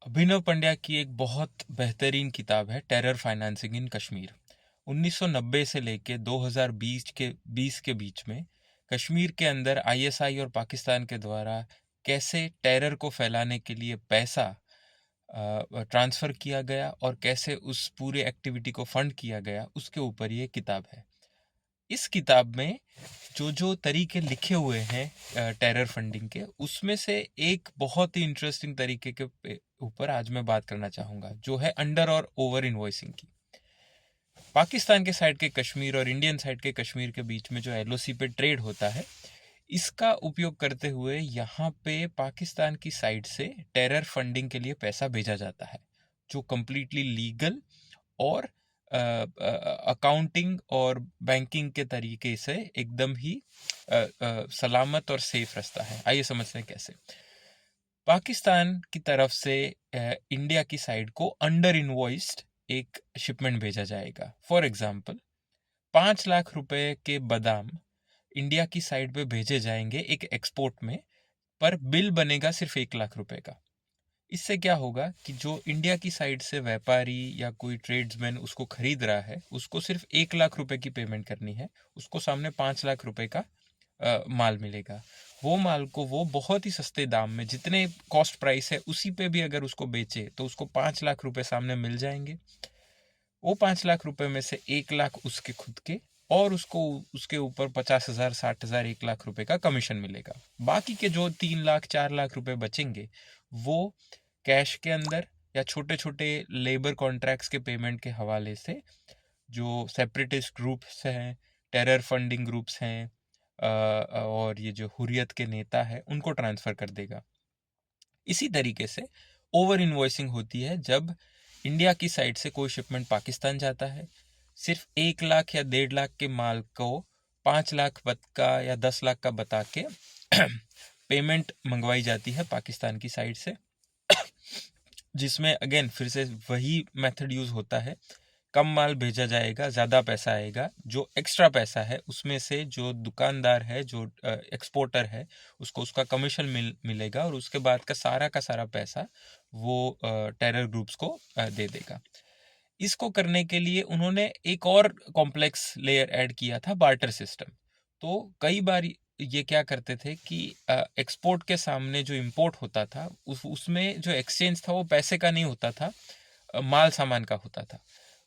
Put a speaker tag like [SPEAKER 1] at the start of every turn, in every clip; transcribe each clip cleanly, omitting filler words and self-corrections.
[SPEAKER 1] अभिनव पंड्या की एक बहुत बेहतरीन किताब है टेरर फाइनेंसिंग इन कश्मीर। 1990 से लेके 2020 के बीच में कश्मीर के अंदर आईएसआई और पाकिस्तान के द्वारा कैसे टेरर को फैलाने के लिए पैसा ट्रांसफ़र किया गया और कैसे उस पूरे एक्टिविटी को फंड किया गया, उसके ऊपर ये किताब है। इस किताब में जो जो तरीके लिखे हुए हैं टेरर फंडिंग के, उसमें से एक बहुत ही इंटरेस्टिंग तरीके के ऊपर आज मैं बात करना चाहूँगा, जो है अंडर और ओवर इन्वॉइसिंग की। पाकिस्तान के साइड के कश्मीर और इंडियन साइड के कश्मीर के बीच में जो एलओसी पे ट्रेड होता है, इसका उपयोग करते हुए यहाँ पे पाकिस्तान की साइड से टेरर फंडिंग के लिए पैसा भेजा जाता है, जो कम्प्लीटली लीगल और अकाउंटिंग और बैंकिंग के तरीके से एकदम ही सलामत और सेफ रास्ता है। आइए समझते हैं कैसे। पाकिस्तान की तरफ से इंडिया की साइड को अंडर इनवॉइस्ड एक शिपमेंट भेजा जाएगा। फॉर एग्जांपल 5 लाख रुपए के बादाम इंडिया की साइड पे भेजे जाएंगे एक एक्सपोर्ट में, पर बिल बनेगा सिर्फ 1 लाख रुपए का। इससे क्या होगा कि जो इंडिया की साइड से व्यापारी या कोई ट्रेड्समैन उसको खरीद रहा है, उसको सिर्फ 1 लाख रुपए की पेमेंट करनी है, उसको सामने 5 लाख रुपए का माल मिलेगा। वो माल को वो बहुत ही सस्ते दाम में, जितने कॉस्ट प्राइस है उसी पे भी अगर उसको बेचे तो उसको 5 लाख रुपए सामने मिल जाएंगे। वो 5 लाख रुपए में से 1 लाख उसके खुद के, और उसको उसके ऊपर 50,000, 60,000, 1 लाख रुपए का कमीशन मिलेगा। बाकी के जो 3 लाख 4 लाख रुपए बचेंगे, वो कैश के अंदर या छोटे छोटे लेबर कॉन्ट्रैक्ट्स के पेमेंट के हवाले से जो सेपरेटिस्ट ग्रुप्स हैं, टेरर फंडिंग ग्रुप्स हैं और ये जो हुर्रियत के नेता है, उनको ट्रांसफ़र कर देगा। इसी तरीके से ओवर इन्वॉइसिंग होती है जब इंडिया की साइड से कोई शिपमेंट पाकिस्तान जाता है, सिर्फ 1 लाख या 1.5 लाख के माल को 5 लाख का या 10 लाख का बता के पेमेंट मंगवाई जाती है पाकिस्तान की साइड से, जिसमें अगेन फिर से वही मेथड यूज़ होता है। कम माल भेजा जाएगा, ज़्यादा पैसा आएगा। जो एक्स्ट्रा पैसा है उसमें से जो दुकानदार है, जो एक्सपोर्टर है, उसको उसका कमीशन मिलेगा और उसके बाद का सारा पैसा वो टेरर ग्रुप्स को दे देगा। इसको करने के लिए उन्होंने एक और कॉम्प्लेक्स लेयर ऐड किया था, बार्टर सिस्टम। तो कई बार ये क्या करते थे कि एक्सपोर्ट के सामने जो इंपोर्ट होता था, उसमें जो एक्सचेंज था वो पैसे का नहीं होता था, माल सामान का होता था,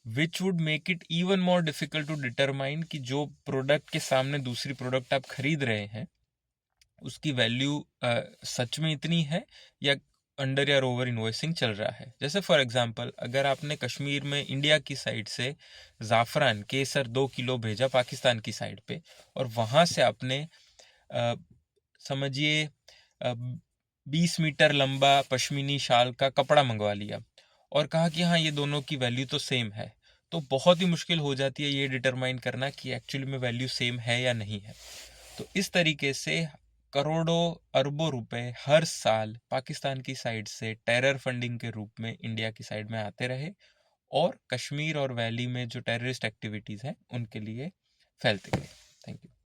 [SPEAKER 1] which would make it even more difficult to determine कि जो प्रोडक्ट के सामने दूसरी प्रोडक्ट आप खरीद रहे हैं उसकी वैल्यू सच में इतनी है या अंडर या ओवर इन्वॉइसिंग चल रहा है। जैसे फॉर एग्जांपल, अगर आपने कश्मीर में इंडिया की साइड से ज़ाफ़रान केसर 2 किलो भेजा पाकिस्तान की साइड पे, और वहाँ से आपने समझिए 20 मीटर लंबा पश्मीनी शाल का कपड़ा मंगवा लिया और कहा कि हाँ ये दोनों की वैल्यू तो सेम है, तो बहुत ही मुश्किल हो जाती है ये डिटरमाइन करना कि एक्चुअली में वैल्यू सेम है या नहीं है। तो इस तरीके से करोड़ों अरबों रुपए हर साल पाकिस्तान की साइड से टेरर फंडिंग के रूप में इंडिया की साइड में आते रहे और कश्मीर और वैली में जो टेररिस्ट एक्टिविटीज़ हैं उनके लिए फैलते गए। Thank you.